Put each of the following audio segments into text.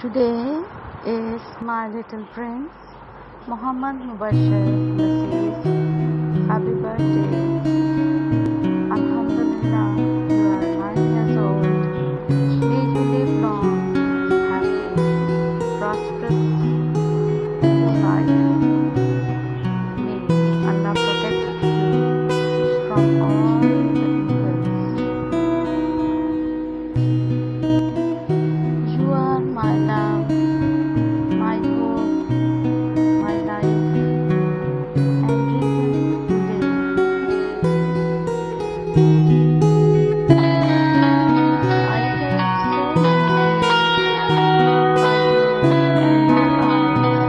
Today is my little prince, Muhammad Mubashir Nasir. Happy birthday. Alhamdulillah, you are 9 years old. May you live long, happy, prosperous your life. May Allah protect you from all the evils. You are my love, my hope, my life, and reason to live. I take so many dreams by you in my eyes.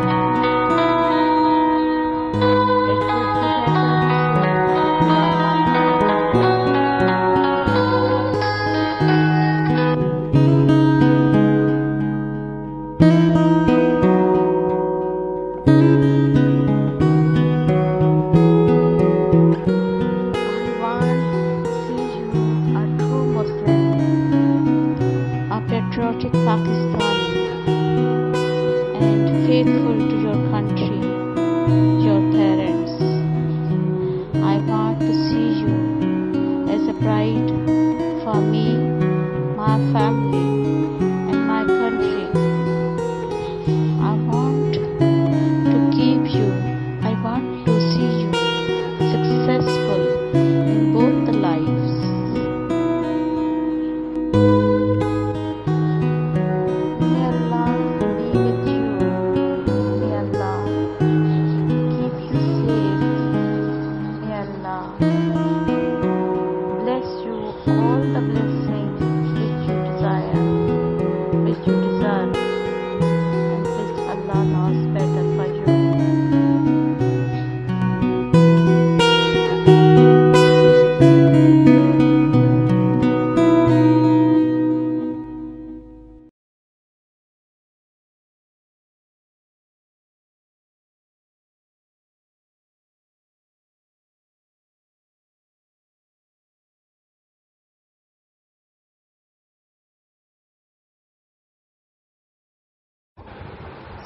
It would be better to say you are my I want to see you a true Muslim, a patriotic Pakistani, and faithful to your country, your parents. I want to see you as a bride for me, my family, and my country. I want to keep you, I want to see you successful in both the lives. May Allah be with you. May Allah keep you safe. May Allah bless you all the blessings which you desire, which you deserve, and which Allah knows better for you.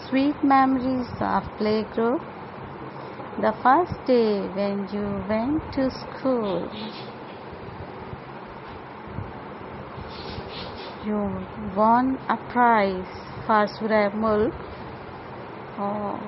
Sweet memories of playgroup, the first day when you went to school. You won a prize for Surah Mulk. Oh.